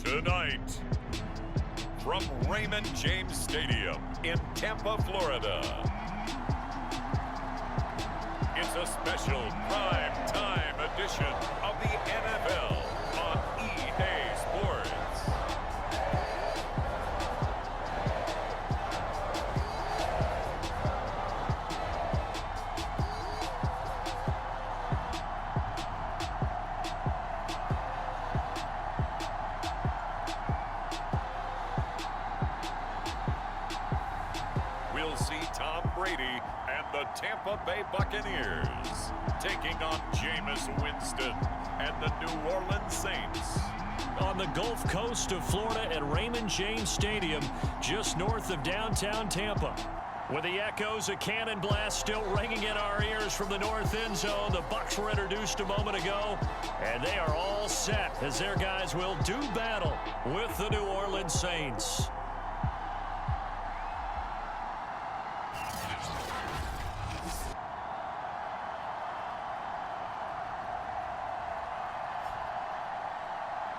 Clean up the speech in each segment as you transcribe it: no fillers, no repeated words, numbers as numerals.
Tonight, from Raymond James Stadium in Tampa, Florida, it's a special prime time edition of the NFL on EA Sports. We'll see Tom Brady and the Tampa Bay Buccaneers taking on Jameis Winston and the New Orleans Saints. On the Gulf Coast of Florida at Raymond James Stadium, just north of downtown Tampa. With the echoes of cannon blast still ringing in our ears from the north end zone, the Bucs were introduced a moment ago, and they are all set as their guys will do battle with the New Orleans Saints.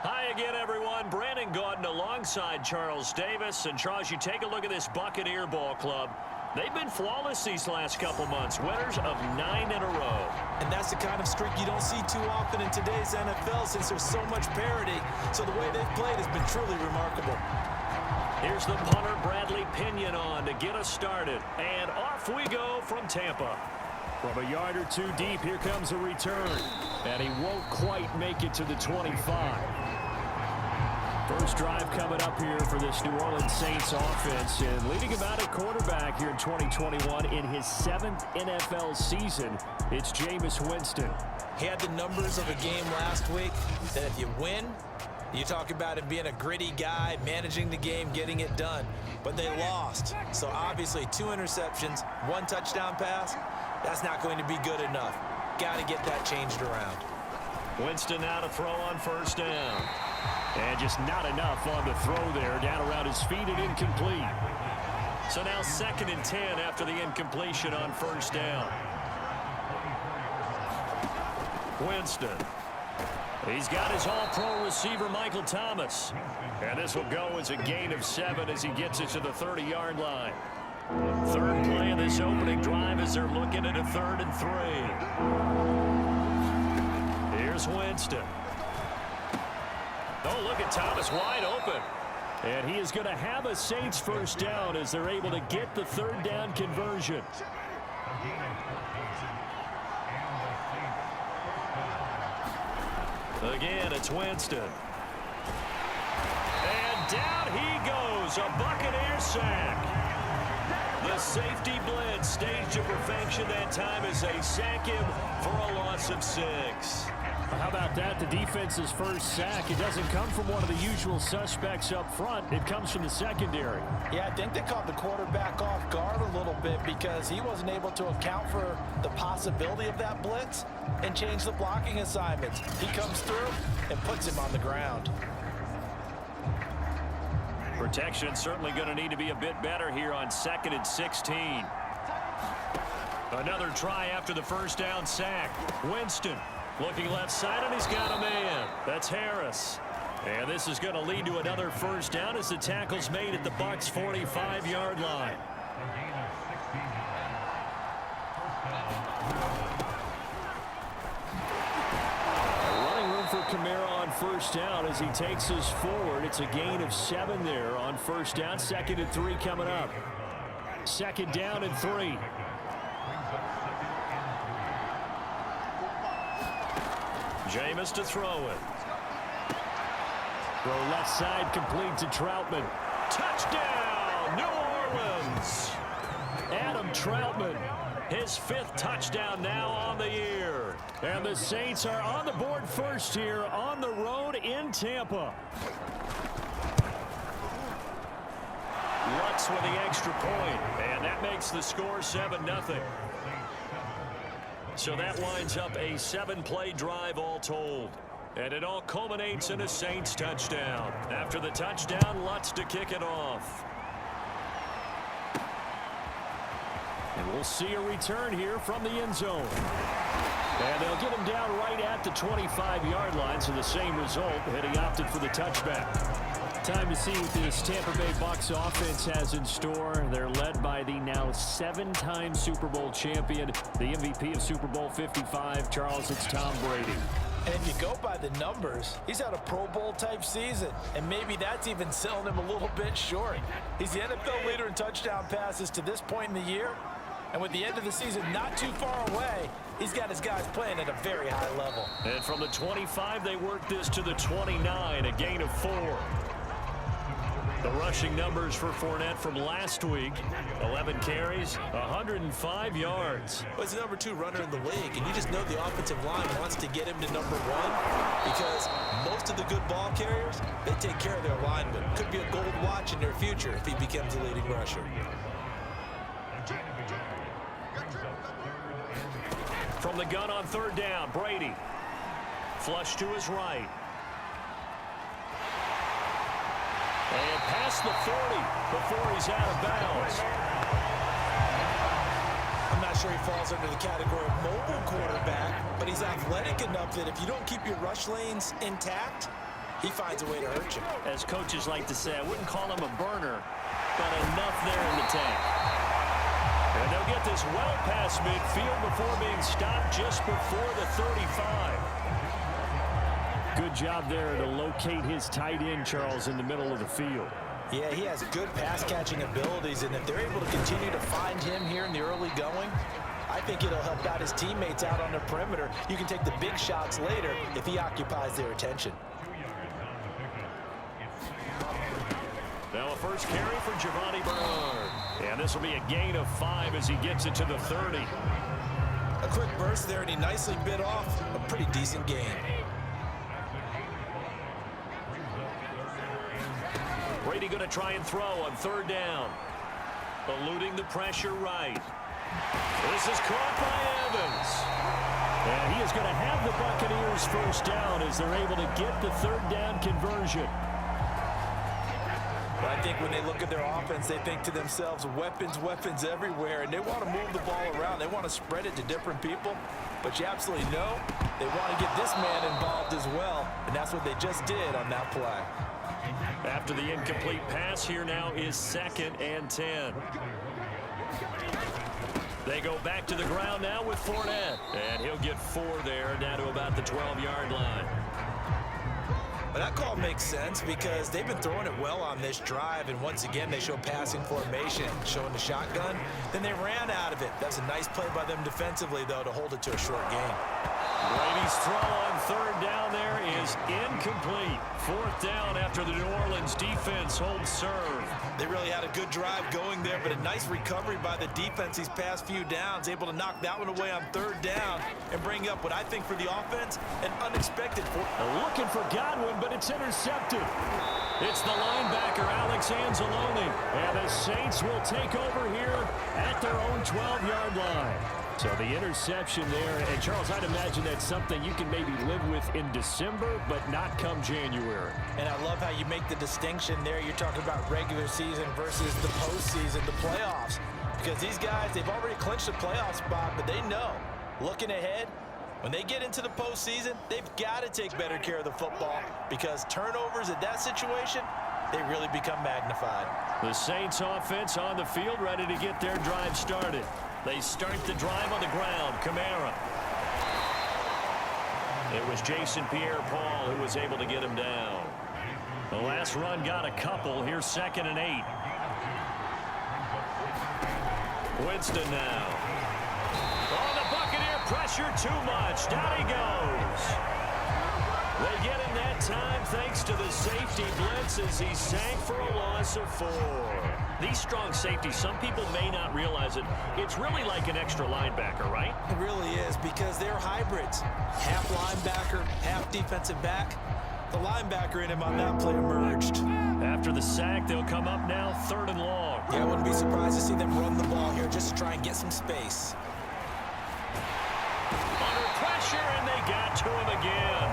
Hi again, everyone. Brandon Gaudin alongside Charles Davis. And Charles, you take a look at this Buccaneer ball club. They've been flawless these last couple months, winners of 9 in a row. And that's the kind of streak you don't see too often in today's NFL since there's so much parity. So the way they've played has been truly remarkable. Here's the punter, Bradley Pinion, on to get us started. And off we go from Tampa. From a yard or two deep, here comes a return. And he won't quite make it to the 25. First drive coming up here for this New Orleans Saints offense. And leading about at quarterback here in 2021 in his 7th NFL season, it's Jameis Winston. He had the numbers of a game last week that if you win, you talk about him being a gritty guy, managing the game, getting it done. But they lost. So obviously 2 interceptions, 1 touchdown pass. That's not going to be good enough. Got to get that changed around. Winston now to throw on first down. And just not enough on the throw there. Down around his feet and incomplete. So now 2nd and 10 after the incompletion on first down. Winston. He's got his all-pro receiver, Michael Thomas. And this will go as a gain of 7 as he gets it to the 30-yard line. Third play of this opening drive as they're looking at a 3rd and 3. Here's Winston. Oh, look at Thomas wide open. And he is going to have a Saints first down as they're able to get the 3rd down conversion. Again, it's Winston. And down he goes, a Buccaneers sack. The safety blitz staged to perfection that time as they sack him for a loss of 6. How about that? The defense's first sack. It doesn't come from one of the usual suspects up front. It comes from the secondary. Yeah, I think they caught the quarterback off guard a little bit because he wasn't able to account for the possibility of that blitz and change the blocking assignments. He comes through and puts him on the ground. Protection certainly going to need to be a bit better here on 2nd and 16. Another try after the first down sack. Winston looking left side, and he's got a man. That's Harris. And this is going to lead to another first down as the tackle's made at the Bucs' 45-yard line. Running room for Kamara on first down as he takes us forward. It's a gain of 7 there on first down. 2nd and 3 coming up. 2nd down and 3. Jameis to throw it. Throw left side complete to Troutman. Touchdown, New Orleans. Adam Troutman, his 5th touchdown now on the year. And the Saints are on the board first here on the road in Tampa. Lutz with the extra point, and that makes the score 7-0. So that lines up a 7-play drive all told. And it all culminates in a Saints touchdown. After the touchdown, Lutz to kick it off. And we'll see a return here from the end zone. And they'll get him down right at the 25-yard line, so the same result, and he opted for the touchback. Time to see what this Tampa Bay Bucs offense has in store. They're led by the now 7-time Super Bowl champion, the MVP of Super Bowl 55, Charles, it's Tom Brady. And if you go by the numbers, he's had a Pro Bowl type season, and maybe that's even selling him a little bit short. He's the NFL leader in touchdown passes to this point in the year, and with the end of the season not too far away, he's got his guys playing at a very high level. And from the 25, they work this to the 29, a gain of 4. The rushing numbers for Fournette from last week, 11 carries, 105 yards. Well, he's the number 2 runner in the league, and you just know the offensive line wants to get him to number 1 because most of the good ball carriers, they take care of their linemen. Could be a gold watch in their future if he becomes the leading rusher. From the gun on 3rd down, Brady. Flush to his right. And past the 40 before he's out of bounds. I'm not sure he falls under the category of mobile quarterback, but he's athletic enough that if you don't keep your rush lanes intact, he finds a way to hurt you. As coaches like to say, I wouldn't call him a burner, but enough there in the tank. And they'll get this well past midfield before being stopped just before the 35. Good job there to locate his tight end, Charles, in the middle of the field. Yeah, he has good pass-catching abilities, and if they're able to continue to find him here in the early going, I think it'll help out his teammates out on the perimeter. You can take the big shots later if he occupies their attention. Now a first carry for Giovanni Bernard. And this will be a gain of 5 as he gets it to the 30. A quick burst there, and he nicely bit off a pretty decent gain. Brady going to try and throw on 3rd down. Eluding the pressure right. This is caught by Evans. And he is going to have the Buccaneers first down as they're able to get the 3rd down conversion. But I think when they look at their offense, they think to themselves, weapons, weapons everywhere, and they want to move the ball around. They want to spread it to different people, but you absolutely know they want to get this man involved as well, and that's what they just did on that play. After the incomplete pass, here now is 2nd and 10. They go back to the ground now with Fournette, and he'll get 4 there, down to about the 12-yard line. But that call makes sense because they've been throwing it well on this drive, and once again they show passing formation, showing the shotgun. Then they ran out of it. That's a nice play by them defensively, though, to hold it to a short game. Brady's throw on 3rd down there is incomplete. 4th down after the New Orleans defense holds serve. They really had a good drive going there, but a nice recovery by the defense these past few downs, able to knock that one away on 3rd down and bring up what I think for the offense, an unexpected looking for Godwin, but it's intercepted. It's the linebacker, Alex Anzalone, and the Saints will take over here at their own 12-yard line. So the interception there, and Charles, I'd imagine that's something you can maybe live with in December, but not come January. And I love how you make the distinction there. You're talking about regular season versus the postseason, the playoffs. Because these guys, they've already clinched the playoff spot, but they know, looking ahead, when they get into the postseason, they've got to take better care of the football because turnovers at that situation, they really become magnified. The Saints offense on the field, ready to get their drive started. They start the drive on the ground. Kamara. It was Jason Pierre-Paul who was able to get him down. The last run got a couple. Here's 2nd and 8. Winston now. Oh, the Buccaneer pressure too much. Down he goes. They get him that time thanks to the safety blitz as he sank for a loss of 4. These strong safeties, some people may not realize it. It's really like an extra linebacker, right? It really is because they're hybrids. Half linebacker, half defensive back. The linebacker in him on that play emerged. After the sack, they'll come up now 3rd and long. Yeah, I wouldn't be surprised to see them run the ball here just to try and get some space. Under pressure, and they got to him again.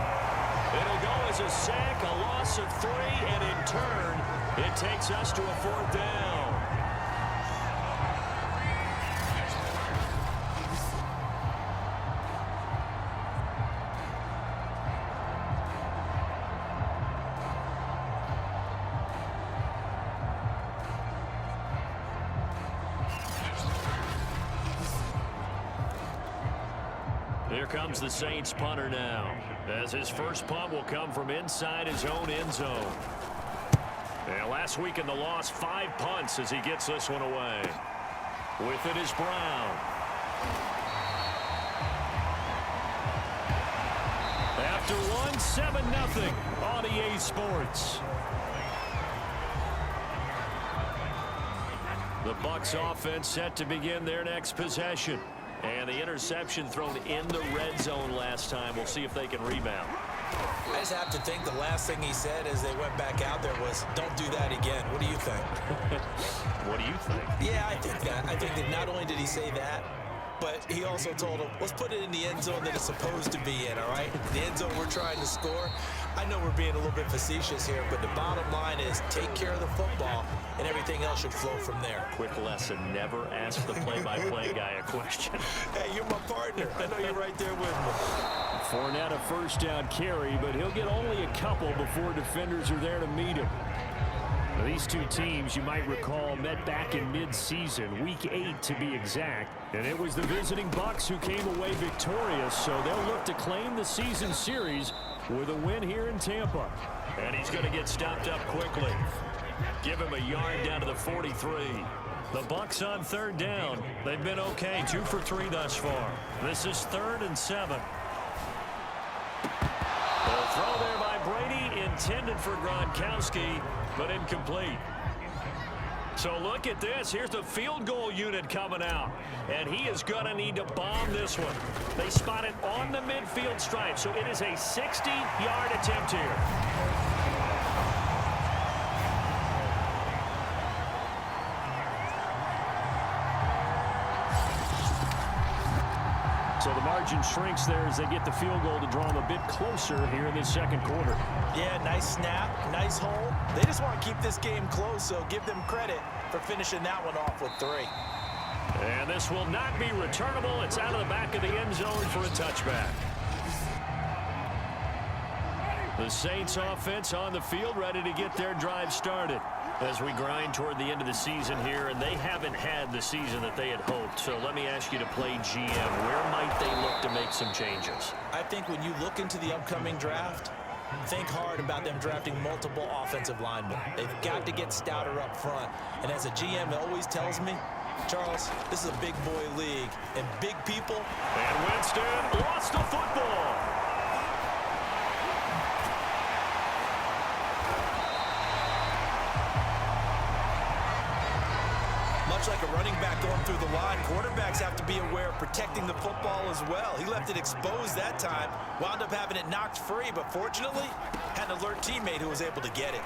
It'll go as a sack, a loss of 3, and in turn, it takes us to a 4th down. comes the Saints punter now, as his first punt will come from inside his own end zone. And last week in the loss, 5 punts as he gets this one away. With it is Brown. After one, 7-0 on EA Sports. The Bucs offense set to begin their next possession. And the interception thrown in the red zone last time. We'll see if they can rebound. I just have to think the last thing he said as they went back out there was, don't do that again. What do you think? What do you think? Yeah, I think that. I think that not only did he say that, but he also told him, let's put it in the end zone that it's supposed to be in, all right? The end zone we're trying to score. I know we're being a little bit facetious here, but the bottom line is take care of the football, and everything else should flow from there. Quick lesson, never ask the play-by-play guy a question. Hey, you're my partner. I know you're right there with me. Fournette a first down carry, but he'll get only a couple before defenders are there to meet him. Now, these two teams, you might recall, met back in mid-season, week 8 to be exact, and it was the visiting Bucs who came away victorious, so they'll look to claim the season series with a win here in Tampa. And he's going to get stopped up quickly. Give him a yard down to the 43. The Bucs on third down. They've been okay, 2 for 3 thus far. This is 3rd and 7. The throw there by Brady, intended for Gronkowski, but incomplete. So look at this. Here's the field goal unit coming out. And he is going to need to bomb this one. They spot it on the midfield stripe, so it is a 60-yard attempt here. So the margin shrinks there as they get the field goal to draw them a bit closer here in this second quarter. Yeah, nice snap, nice hole. They just want to keep this game close, so give them credit for finishing that one off with 3. And this will not be returnable. It's out of the back of the end zone for a touchback. The Saints offense on the field, ready to get their drive started as we grind toward the end of the season here, and they haven't had the season that they had hoped. So let me ask you to play GM. Where might they look to make some changes? I think when you look into the upcoming draft, think hard about them drafting multiple offensive linemen. They've got to get stouter up front. And as a GM always tells me, Charles, this is a big boy league, and big people. And Winston lost the football. Much like a running back going through the line, quarterbacks have to be aware of protecting the football as well. He left it exposed that time, wound up having it knocked free, but fortunately, had an alert teammate who was able to get it.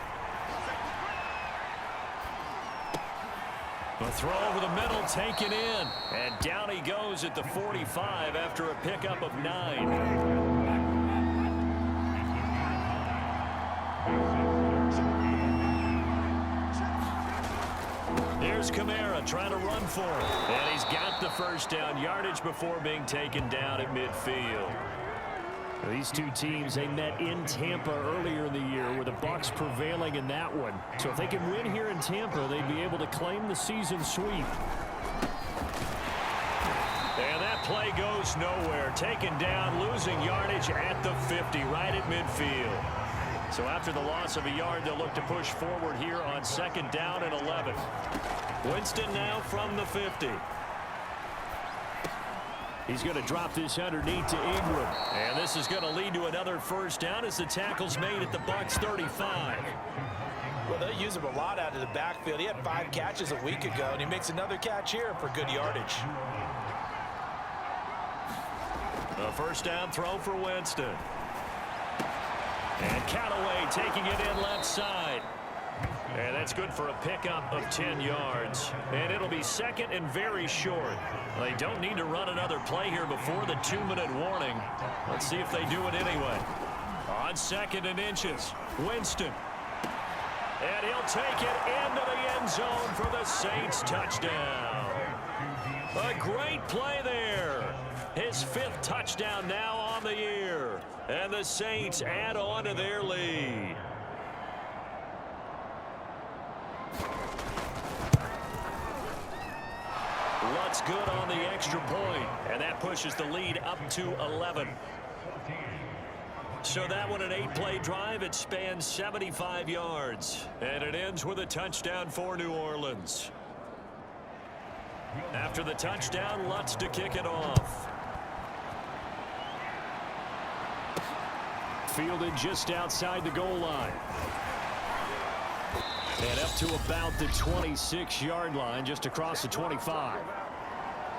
A throw over the middle, taken in, and down he goes at the 45 after a pickup of 9. Here's Kamara trying to run for him. And he's got the first down yardage before being taken down at midfield. These two teams, they met in Tampa earlier in the year with the Bucs prevailing in that one. So if they can win here in Tampa, they'd be able to claim the season sweep. And that play goes nowhere. Taken down, losing yardage at the 50, right at midfield. So after the loss of a yard, they'll look to push forward here on 2nd down and 11. Winston now from the 50. He's going to drop this underneath to Ingram. And this is going to lead to another first down as the tackle's made at the Bucs 35. Well, they use him a lot out of the backfield. He had 5 catches a week ago, and he makes another catch here for good yardage. A first down throw for Winston. And Callaway taking it in left side. And that's good for a pickup of 10 yards. And it'll be 2nd and very short. They don't need to run another play here before the 2-minute warning. Let's see if they do it anyway. On 2nd and inches, Winston. And he'll take it into the end zone for the Saints touchdown. A great play there. His 5th touchdown now on the year. And the Saints add on to their lead. Let's good on the extra point, and that pushes the lead up to 11. So that one, an 8-play drive. It spans 75 yards, and it ends with a touchdown for New Orleans. After the touchdown, Lutz to kick it off. Fielded just outside the goal line. And up to about the 26-yard line, just across the 25.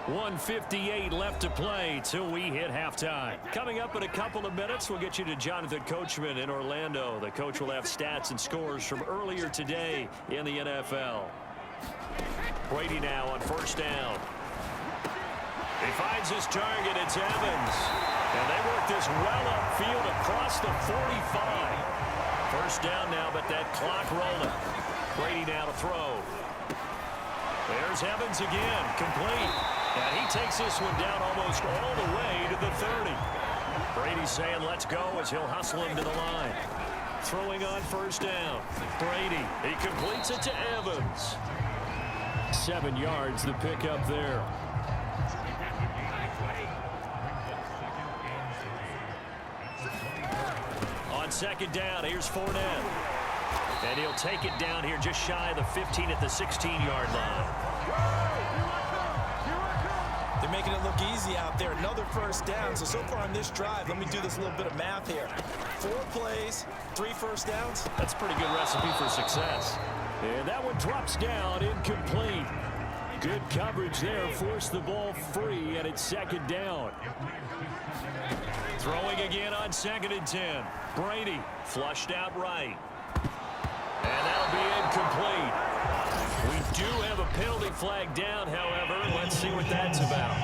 1:58 left to play till we hit halftime. Coming up in a couple of minutes, we'll get you to Jonathan Coachman in Orlando. The coach will have stats and scores from earlier today in the NFL. Brady now on first down. He finds his target. It's Evans. And they work this well upfield across the 45. First down now, but that clock rolling. Brady now to throw. There's Evans again, complete. And he takes this one down almost all the way to the 30. Brady saying let's go as he'll hustle him to the line. Throwing on first down. Brady, he completes it to Evans. 7 yards the pickup there. On second down, here's Fournette. And he'll take it down here just shy of the 15 at the 16-yard line. They're making it look easy out there. Another first down. So far on this drive, let me do this little bit of math here. 4 plays, 3 first downs. That's a pretty good recipe for success. And that one drops down, incomplete. Good coverage there, forced the ball free, and it's second down. Throwing again on 2nd and 10. Brady flushed out right. And that'll be incomplete. We do have a penalty flag down, however. Let's see what that's about.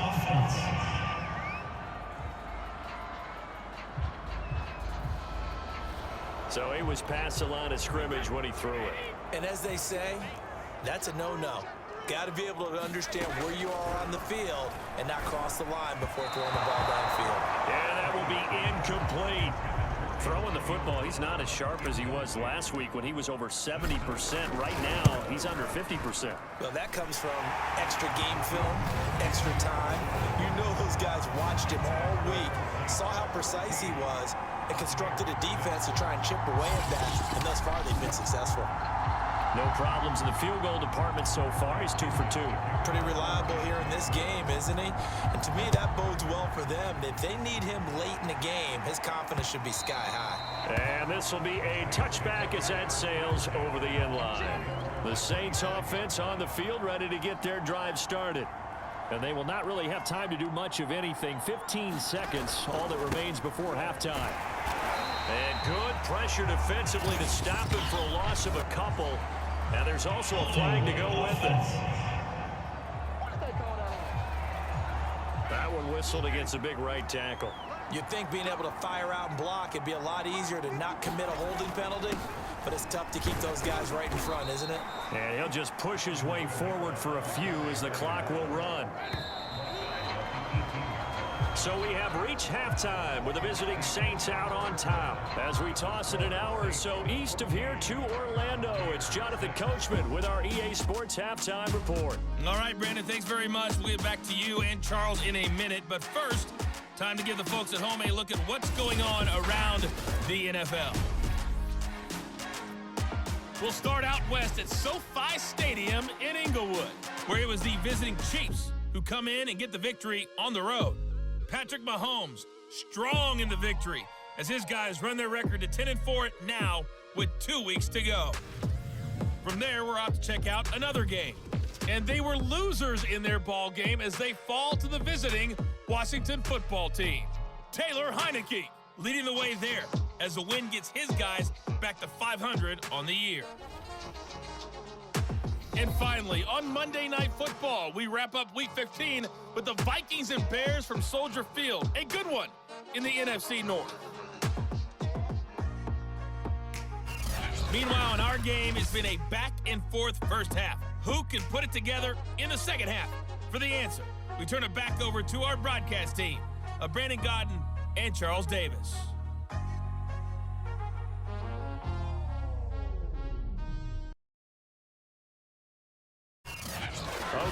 So he was past the line of scrimmage when he threw it. And as they say, that's a no-no. Got to be able to understand where you are on the field and not cross the line before throwing the ball downfield. Yeah, that will be incomplete. Throwing the football, he's not as sharp as he was last week when he was over 70%. Right now, he's under 50%. Well, that comes from extra game film, extra time. You know those guys watched him all week, saw how precise he was, and constructed a defense to try and chip away at that. And thus far, they've been successful. No problems in the field goal department so far. He's 2 for 2. Pretty reliable here in this game, isn't he? And to me, that bodes well for them. If they need him late in the game, his confidence should be sky high. And this will be a touchback as that sails over the end line. The Saints offense on the field, ready to get their drive started. And they will not really have time to do much of anything. 15 seconds, all that remains before halftime. And good pressure defensively to stop him for a loss of a couple. And there's also a flag to go with it. That one whistled against a big right tackle. You'd think being able to fire out and block, it'd be a lot easier to not commit a holding penalty. But it's tough to keep those guys right in front, isn't it? And he'll just push his way forward for a few as the clock will run. So we have reached halftime with the visiting Saints out on top. As we toss it an hour or so east of here to Orlando, it's Jonathan Coachman with our EA Sports Halftime Report. All right, Brandon, thanks very much. We'll get back to you and Charles in a minute. But first, time to give the folks at home a look at what's going on around the NFL. We'll start out west at SoFi Stadium in Inglewood, where it was the visiting Chiefs who come in and get the victory on the road. Patrick Mahomes strong in the victory as his guys run their record to 10-4 now with 2 weeks to go. From there, we're out to check out another game. And they were losers in their ball game as they fall to the visiting Washington football team. Taylor Heineke leading the way there as the win gets his guys back to 500 on the year. And finally, on Monday Night Football, we wrap up Week 15 with the Vikings and Bears from Soldier Field. A good one in the NFC North. Meanwhile, in our game, it's been a back-and-forth first half. Who can put it together in the second half? For the answer, we turn it back over to our broadcast team of Brandon Godden and Charles Davis.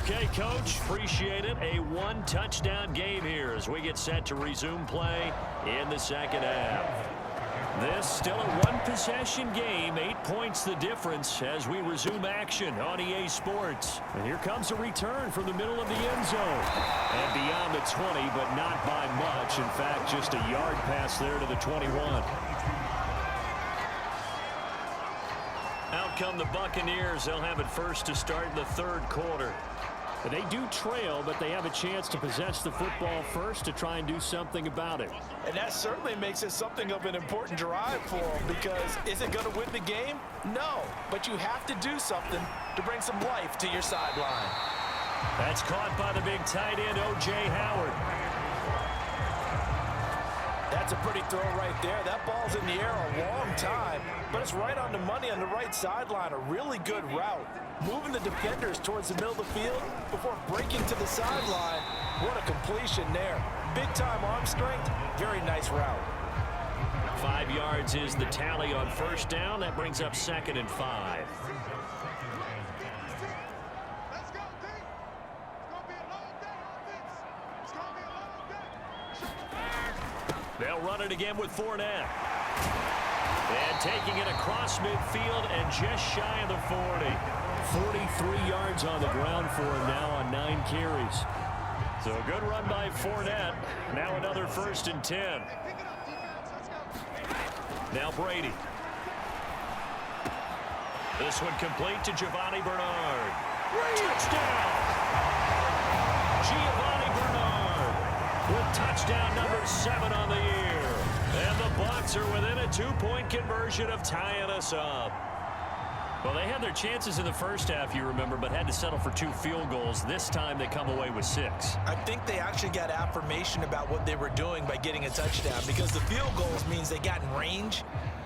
Okay, Coach, appreciate it. A one-touchdown game here as we get set to resume play in the second half. This still a one-possession game, 8 points the difference as we resume action on EA Sports. And here comes a return from the middle of the end zone. And beyond the 20, but not by much. In fact, just a yard pass there to the 21. Out come the Buccaneers. They'll have it first to start the third quarter. And they do trail, but they have a chance to possess the football first to try and do something about it. And that certainly makes it something of an important drive for them, because is it going to win the game? No, but you have to do something to bring some life to your sideline. That's caught by the big tight end, O.J. Howard. That's a pretty throw right there. That ball's in the air a long time, but it's right on the money on the right sideline. A really good route. Moving the defenders towards the middle of the field before breaking to the sideline. What a completion there. Big-time arm strength. Very nice route. 5 yards is the tally on first down. That brings up 2nd and 5. Let's go, D. It's going to be a long day offense. It's going to be a long day. They'll run it again with Fournette. And taking it across midfield and just shy of the 40. 43 yards on the ground for him now on 9 carries. So a good run by Fournette. Now another 1st and 10. Pick it up, defense. Let's go. Now Brady. This one complete to Giovanni Bernard. Touchdown! Giovanni Bernard with touchdown number 7 on the year. And the Bucs are within a 2-point conversion of tying us up. Well, they had their chances in the first half, you remember, but had to settle for 2 field goals. This time they come away with 6. I think they actually got affirmation about what they were doing by getting a touchdown, because the field goals means they got in range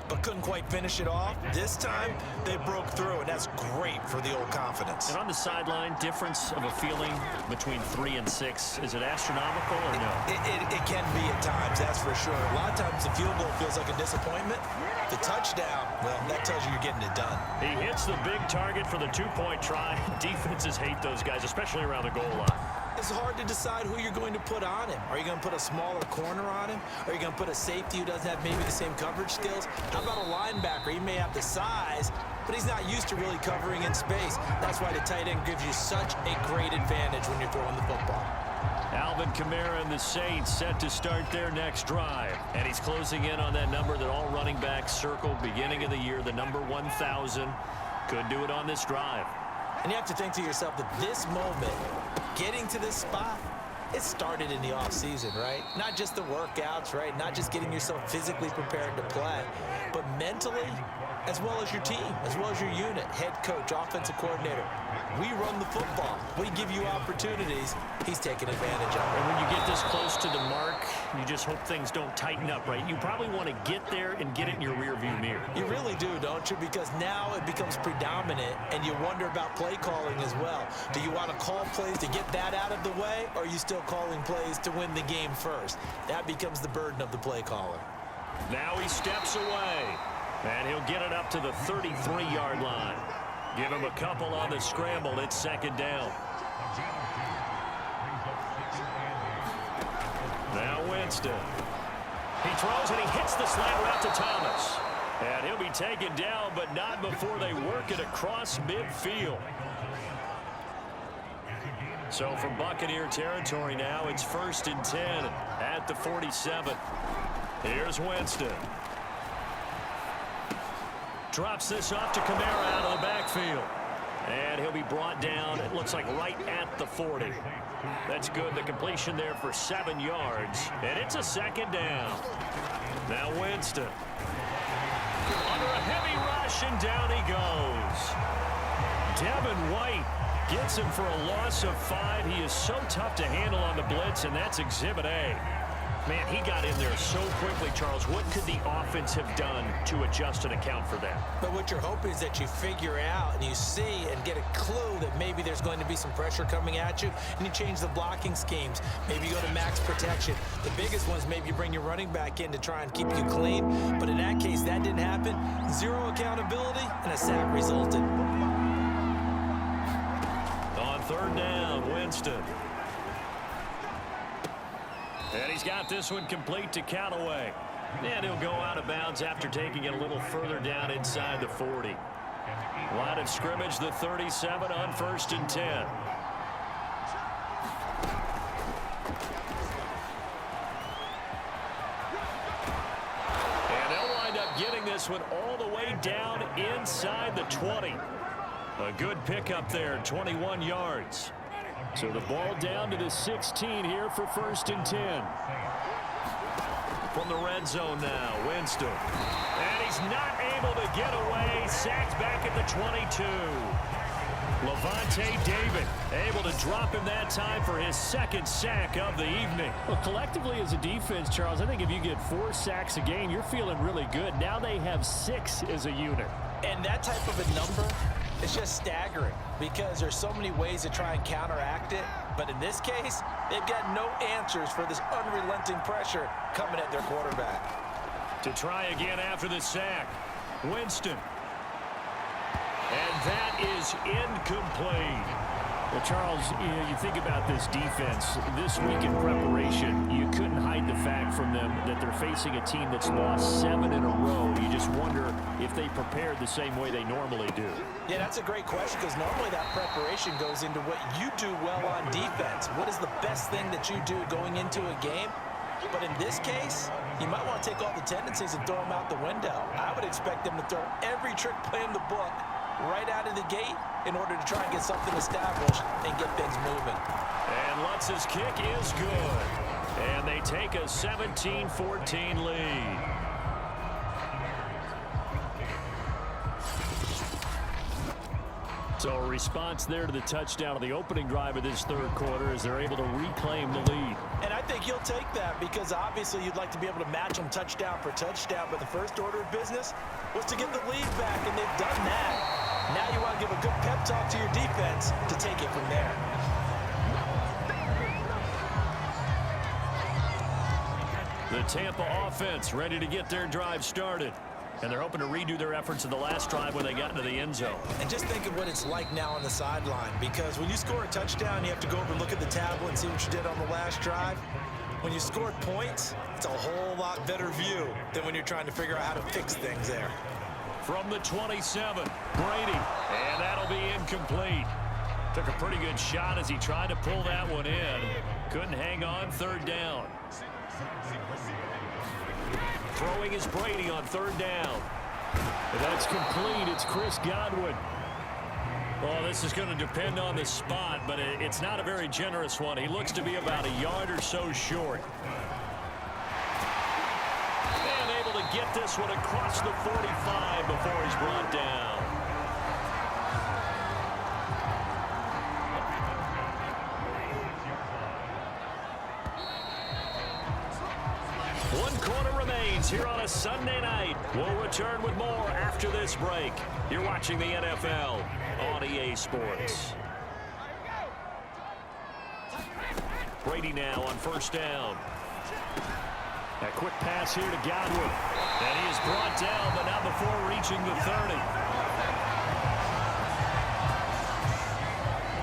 but couldn't quite finish it off. This time they broke through, and that's great for the old confidence. And on the sideline, difference of a feeling between 3 and 6, is it astronomical or no? It can be at times, that's for sure. A lot of times the field goal feels like a disappointment. The touchdown, well, that tells you you're getting it done. He hits the big target for the 2-point try. Defenses hate those guys, especially around the goal line. It's hard to decide who you're going to put on him. Are you going to put a smaller corner on him? Are you going to put a safety who doesn't have maybe the same coverage skills? How about a linebacker? He may have the size, but he's not used to really covering in space. That's why the tight end gives you such a great advantage when you're throwing the football. Alvin Kamara and the Saints set to start their next drive. And he's closing in on that number that all running backs circled beginning of the year, the number 1,000. Could do it on this drive. And you have to think to yourself that this moment, getting to this spot, it started in the offseason, right? Not just the workouts, right? Not just getting yourself physically prepared to play, but mentally, as well as your team, as well as your unit, head coach, offensive coordinator. We run the football. We give you opportunities. He's taking advantage of it. And when you get this close to the mark, you just hope things don't tighten up, right? You probably want to get there and get it in your rearview mirror. You really do, don't you? Because now it becomes predominant, and you wonder about play calling as well. Do you want to call plays to get that out of the way, or are you still calling plays to win the game first? That becomes the burden of the play caller. Now he steps away, and he'll get it up to the 33-yard line. Give him a couple on the scramble. It's 2nd down. Now Winston. He throws and he hits the slant route to Thomas. And he'll be taken down, but not before they work it across midfield. So from Buccaneer territory now, it's 1st and 10 at the 47. Here's Winston. Drops this off to Kamara out of the backfield. And he'll be brought down, it looks like right at the 40. That's good. The completion there for 7 yards. And it's a 2nd down. Now Winston. Under a heavy rush, and down he goes. Devin White gets him for a loss of 5. He is so tough to handle on the blitz, and that's Exhibit A. Man, he got in there so quickly, Charles. What could the offense have done to adjust and account for that? But what you're hoping is that you figure out and you see and get a clue that maybe there's going to be some pressure coming at you, and you change the blocking schemes. Maybe you go to max protection. The biggest ones, maybe you bring your running back in to try and keep you clean. But in that case, that didn't happen. 0 accountability, and a sack resulted. On third down, Winston. And he's got this one complete to Callaway. And he'll go out of bounds after taking it a little further down inside the 40. Line of scrimmage, the 37 on 1st and 10. And they'll wind up getting this one all the way down inside the 20. A good pickup there, 21 yards. So the ball down to the 16 here for 1st and 10. From the red zone now, Winston. And he's not able to get away. Sacked back at the 22. Levante David able to drop him that time for his 2nd sack of the evening. Well, collectively as a defense, Charles, I think if you get 4 sacks a game, you're feeling really good. Now they have 6 as a unit. And that type of a number is just staggering because there's so many ways to try and counteract it. But in this case, they've got no answers for this unrelenting pressure coming at their quarterback. To try again after the sack, Winston. And that is incomplete. Well, Charles, you think about this defense. This week in preparation, you couldn't hide the fact from them that they're facing a team that's lost 7 in a row. You just wonder if they prepared the same way they normally do. Yeah, that's a great question because normally that preparation goes into what you do well on defense. What is the best thing that you do going into a game? But in this case, you might want to take all the tendencies and throw them out the window. I would expect them to throw every trick play in the book right out of the gate in order to try and get something established and get things moving. And Lutz's kick is good. And they take a 17-14 lead. So a response there to the touchdown of the opening drive of this 3rd quarter as they're able to reclaim the lead. And I think you'll take that because obviously you'd like to be able to match them touchdown for touchdown, but the first order of business was to get the lead back, and they've done that. Now you want to give a good pep talk to your defense to take it from there. The Tampa offense ready to get their drive started. And they're hoping to redo their efforts in the last drive when they got into the end zone. And just think of what it's like now on the sideline, because when you score a touchdown, you have to go over and look at the tablet and see what you did on the last drive. When you scored points, it's a whole lot better view than when you're trying to figure out how to fix things there. From the 27, Brady. And that'll be incomplete. Took a pretty good shot as he tried to pull that one in. Couldn't hang on, 3rd down. Throwing is Brady on 3rd down. That's complete. It's Chris Godwin. Well, this is going to depend on the spot, but it's not a very generous one. He looks to be about a yard or so short. And able to get this one across the 45 before he's brought down. One quarter remains here on a Sunday night. We'll return with more after this break. You're watching the NFL on EA Sports. Brady now on 1st down. A quick pass here to Godwin. And he is brought down, but not before reaching the 30.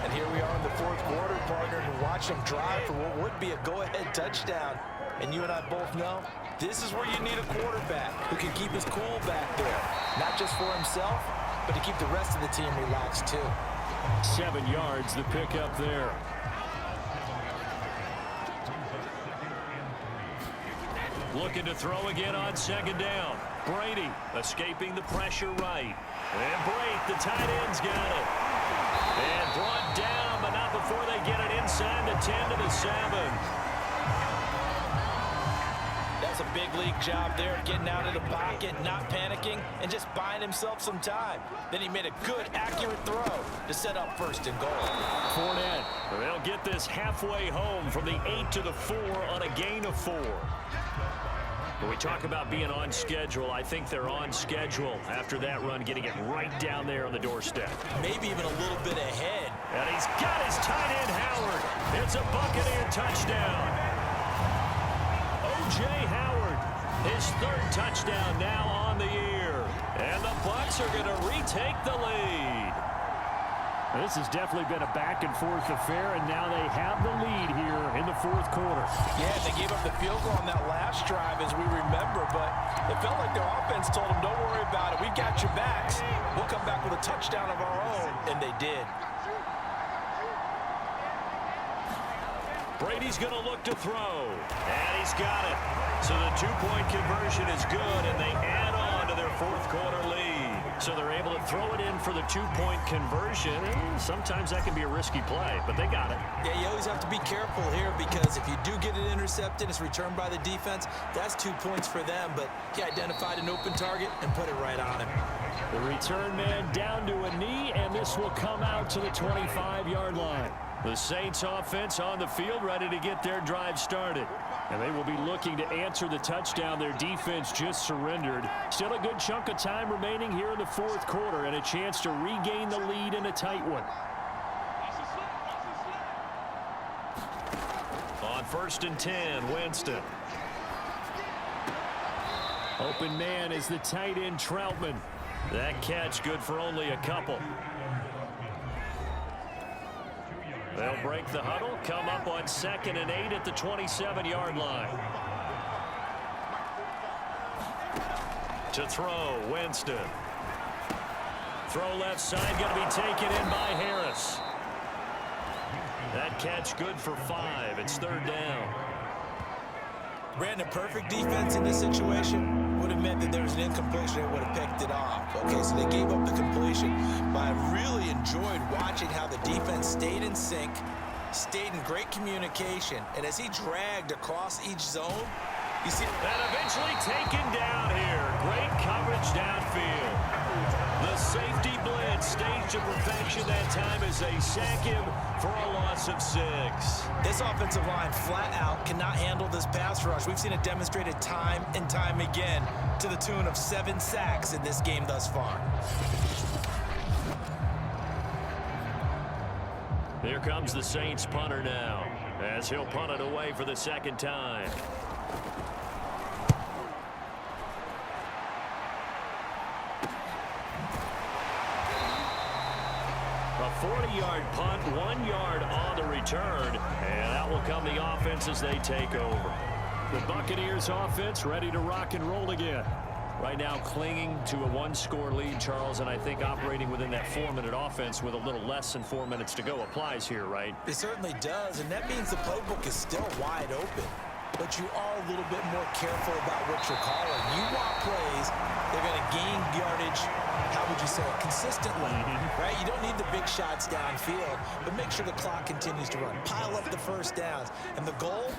And here we are in the 4th quarter, partner, and watch them drive for what would be a go-ahead touchdown. And you and I both know this is where you need a quarterback who can keep his cool back there. Not just for himself, but to keep the rest of the team relaxed too. 7 yards, the pickup there. Looking to throw again on 2nd down. Brady escaping the pressure right. And Brate, the tight end's got it. And brought down, but not before they get it inside the 10 to the 7. That's a big league job there, getting out of the pocket, not panicking, and just buying himself some time. Then he made a good, accurate throw to set up 1st and goal. Fournette, they'll get this halfway home from the 8 to the 4 on a gain of 4. When we talk about being on schedule, I think they're on schedule after that run, getting it right down there on the doorstep. Maybe even a little bit ahead. And he's got his tight end, Howard. It's a Buccaneer touchdown. O.J. Howard, his 3rd touchdown now on the year. And the Bucs are going to retake the lead. This has definitely been a back-and-forth affair, and now they have the lead here in the fourth quarter. Yeah, they gave up the field goal on that last drive, as we remember, but it felt like their offense told them, don't worry about it. We've got your backs. We'll come back with a touchdown of our own, and they did. Brady's going to look to throw, and he's got it. So the two-point conversion is good, and they add on to their fourth quarter lead. So they're able to throw it in for the two-point conversion. And sometimes that can be a risky play, but they got it. Yeah, you always have to be careful here because if you do get it intercepted, it's returned by the defense. That's 2 points for them, but he identified an open target and put it right on him. The return man down to a knee, and this will come out to the 25-yard line. The Saints offense on the field ready to get their drive started. And they will be looking to answer the touchdown their defense just surrendered. Still a good chunk of time remaining here in the fourth quarter and a chance to regain the lead in a tight one. On 1st and 10, Winston. Open man is the tight end Troutman. That catch good for only a couple. They'll break the huddle, come up on 2nd and 8 at the 27-yard line. To throw, Winston. Throw left side, going to be taken in by Harris. That catch good for 5. It's 3rd down. Brandon, perfect defense in this situation would have meant that there was an incompletion and would have picked it off. Okay, so they gave up the completion, but I really enjoyed watching how the defense stayed in sync, stayed in great communication, and as he dragged across each zone, you see... And eventually taken down here. Great coverage downfield. The safety blitz staged to perfection that time as they sack him for a loss of 6. This offensive line flat out cannot handle this pass rush. We've seen it demonstrated time and time again to the tune of 7 sacks in this game thus far. Here comes the Saints punter now as he'll punt it away for the 2nd time. A 40-yard punt, 1 yard on the return, and out will come the offense as they take over. The Buccaneers offense ready to rock and roll again. Right now clinging to a 1-score lead, Charles, and I think operating within that 4-minute offense with a little less than 4 minutes to go applies here, right? It certainly does, and that means the playbook is still wide open. But you are a little bit more careful about what you're calling. You want plays, they're going to gain yardage, how would you say it, consistently, right? You don't need the big shots downfield, but make sure the clock continues to run. Pile up the first downs. And the goal,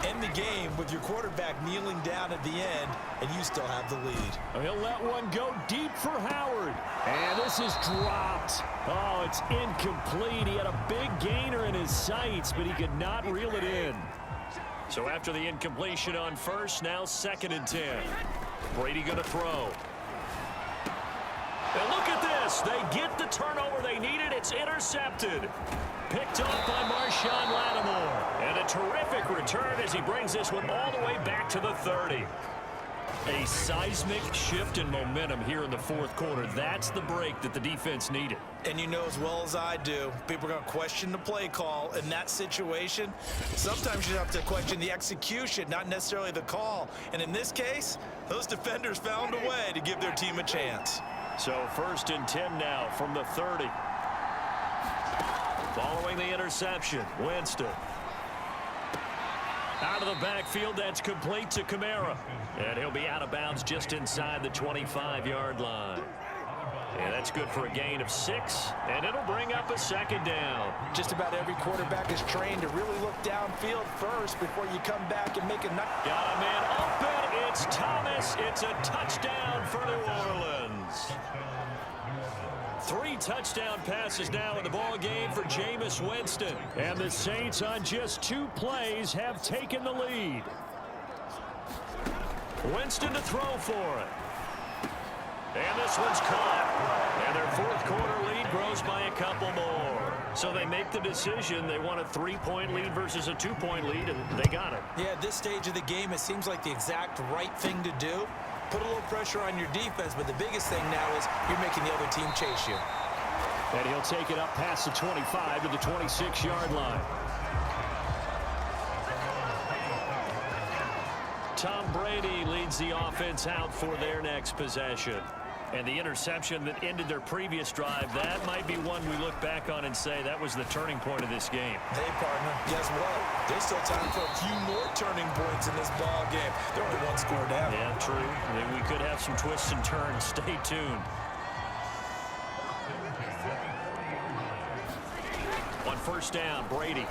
end the game with your quarterback kneeling down at the end, and you still have the lead. He'll let one go deep for Howard. And this is dropped. Oh, it's incomplete. He had a big gainer in his sights, but he could not reel it in. So after the incompletion on 1st, now 2nd and 10. Brady going to throw. And look at this. They get the turnover they needed. It's intercepted. Picked off by Marshawn Lattimore. And a terrific return as he brings this one all the way back to the 30. A seismic shift in momentum here in the fourth quarter. That's the break that the defense needed. And you know as well as I do, people are going to question the play call in that situation. Sometimes you have to question the execution, not necessarily the call. And in this case, those defenders found a way to give their team a chance. So 1st and 10 now from the 30. Following the interception, Winston. Out of the backfield, that's complete to Kamara. And he'll be out of bounds just inside the 25-yard line. And that's good for a gain of 6, and it'll bring up a 2nd down. Just about every quarterback is trained to really look downfield first before you come back and make a nut. Got a man open. It's Thomas. It's a touchdown for New Orleans. 3 touchdown passes now in the ball game for Jameis Winston. And the Saints on just 2 plays have taken the lead. Winston to throw for it. And this one's caught. And their fourth quarter lead grows by a couple more. So they make the decision. They want a 3-point lead versus a 2-point lead, and they got it. Yeah, at this stage of the game, it seems like the exact right thing to do. Put a little pressure on your defense, but the biggest thing now is you're making the other team chase you. And he'll take it up past the 25 to the 26-yard line. Tom Brady leads the offense out for their next possession. And the interception that ended their previous drive, that might be one we look back on and say that was the turning point of this game. Hey, partner, guess what? There's still time for a few more turning points in this ball game. They're only one score down. Yeah, true. We could have some twists and turns. Stay tuned. On first down, Brady.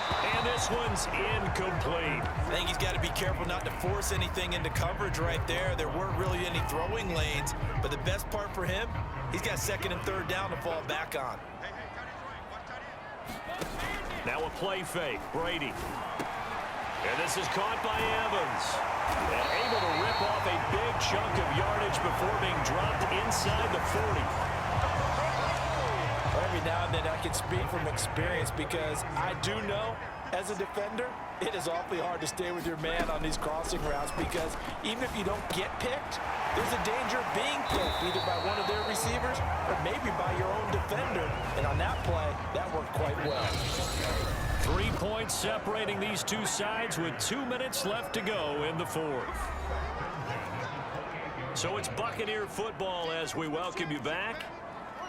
And this one's incomplete. I think he's got to be careful not to force anything into coverage right there. There weren't really any throwing lanes, but the best part for him, he's got second and third down to fall back on. Now a play fake, Brady. And this is caught by Evans. And able to rip off a big chunk of yardage before being dropped inside the 40. Every now and then I can speak from experience because I do know as a defender it is awfully hard to stay with your man on these crossing routes because even if you don't get picked, there's a danger of being picked either by one of their receivers or maybe by your own defender. And on that play, that worked quite well. 3 points separating these two sides with 2 minutes left to go in the fourth. So it's Buccaneer football as we welcome you back.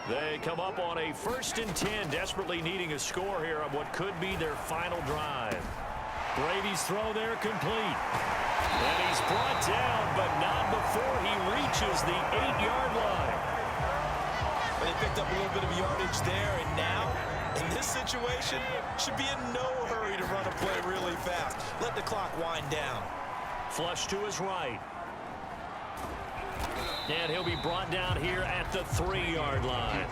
They come up on a 1st and 10, desperately needing a score here on what could be their final drive. Brady's throw there complete. And he's brought down, but not before he reaches the 8-yard line. They picked up a little bit of yardage there, and now, in this situation, should be in no hurry to run a play really fast. Let the clock wind down. Flush to his right. And he'll be brought down here at the 3-yard line.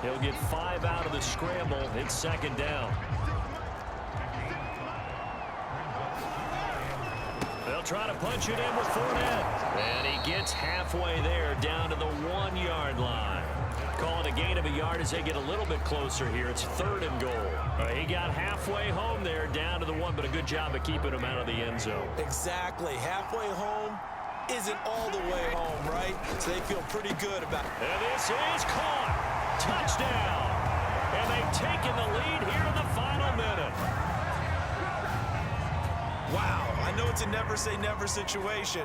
He'll get 5 out of the scramble. It's second down. They'll try to punch it in with Fournette. And he gets halfway there down to the 1-yard line. Call it a gain of a yard as they get a little bit closer here. It's 3rd and goal. He got halfway home there down to the 1, but a good job of keeping him out of the end zone. Exactly. Halfway home isn't all the way home, right? So they feel pretty good about it. And this is caught. Touchdown. And they've taken the lead here in the final minute. Wow, I know it's a never-say-never situation,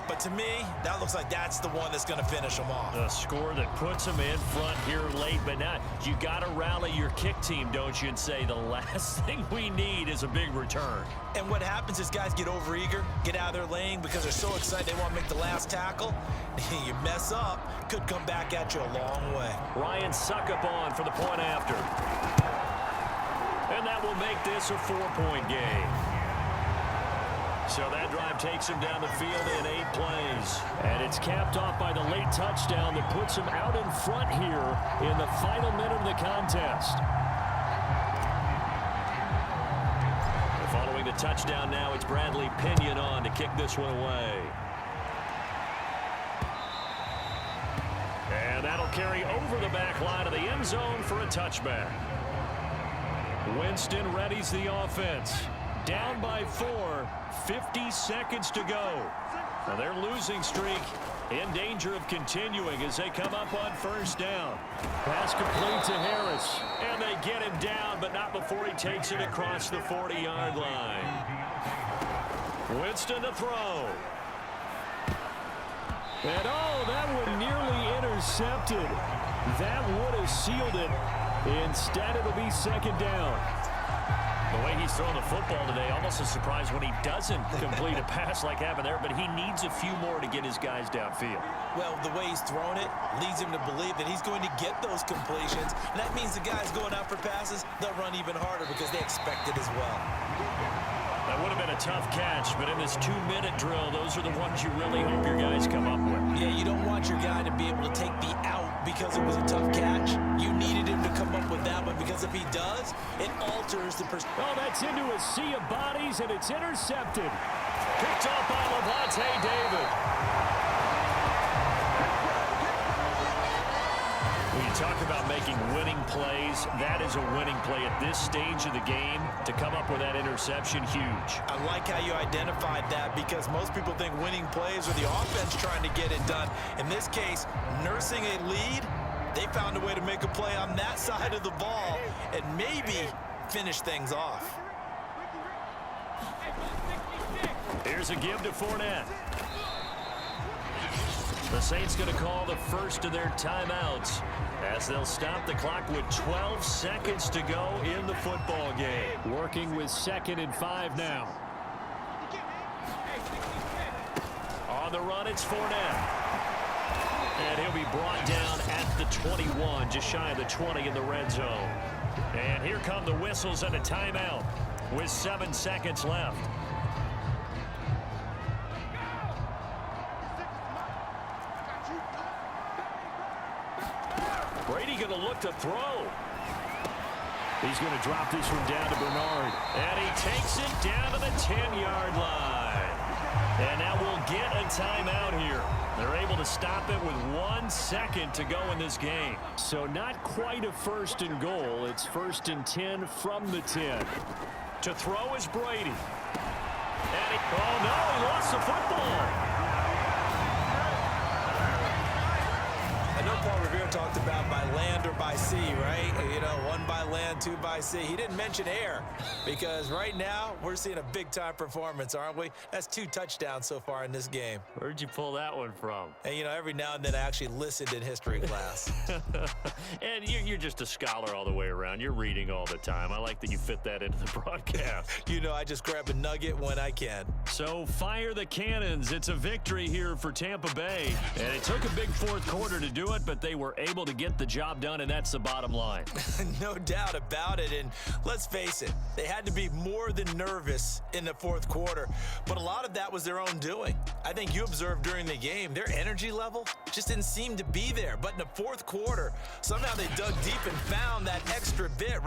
but to me, that looks like that's the one that's going to finish them off. A score that puts them in front here late, but not. You got to rally your kick team, don't you, and say the last thing we need is a big return. And what happens is guys get overeager, get out of their lane because they're so excited they want to make the last tackle. You mess up, could come back at you a long way. Ryan Suckup on for the point after. And that will make this a 4-point game. So that drive takes him down the field in 8 plays. And it's capped off by the late touchdown that puts him out in front here in the final minute of the contest. Following the touchdown now, it's Bradley Pinion on to kick this one away. And that'll carry over the back line of the end zone for a touchback. Winston readies the offense. Down by 4, 50 seconds to go. Now their losing streak in danger of continuing as they come up on first down. Pass complete to Harris. And they get him down, but not before he takes it across the 40-yard line. Winston to throw. And oh, that one nearly intercepted. That would have sealed it. Instead, it'll be second down. The way he's throwing the football today, almost a surprise when he doesn't complete a pass like happened there, but he needs a few more to get his guys downfield. Well, the way he's throwing it leads him to believe that he's going to get those completions, and that means the guys going out for passes, they'll run even harder because they expect it as well. That would have been a tough catch, but in this 2-minute drill, those are the ones you really hope your guys come up with. Yeah, you don't want your guy to be able to take the out because it was a tough catch. You needed him to come up with that one because if he does, it alters the perspective. Oh, that's into a sea of bodies, and it's intercepted. Picked off by Levante David. When you talk about making winning plays, that is a winning play at this stage of the game. To come up with that interception, huge. I like how you identified that because most people think winning plays are the offense trying to get it done. In this case, nursing a lead They found a way to make a play on that side of the ball and maybe finish things off. Here's a give to Fournette. The Saints going to call the first of their timeouts as they'll stop the clock with 12 seconds to go in the football game. Working with 2nd and 5 now. On the run, it's Fournette. And he'll be brought down at the 21, just shy of the 20 in the red zone. And here come the whistles and a timeout with 7 seconds left. Brady going to look to throw. He's going to drop this one down to Bernard. And he takes it down to the 10-yard line. And now we'll get a timeout here. They're able to stop it with 1 second to go in this game. So not quite a 1st and goal. It's 1st and 10 from the 10. To throw is Brady. And oh no, he lost the football. I know Paul Revere talked about by land or by sea, right? You know, 1 by land, 2 by sea. He didn't mention air because right now we're seeing a big-time performance, aren't we? That's 2 touchdowns so far in this game. Where'd you pull that one from? And, you know, every now and then I actually listened in history class. And you're just a scholar all the way around. You're reading all the time. I like that you fit that into the broadcast. You know, I just grab a nugget when I can. So fire the cannons. It's a victory here for Tampa Bay. And it took a big 4th quarter to do it, but they were able to get the job done, and that's the bottom line. No doubt about it. And let's face it, they had to be more than nervous in the 4th quarter, but a lot of that was their own doing. I think you observed during the game, their energy level just didn't seem to be there. But in the 4th quarter, somehow they dug deep and found that extra bit.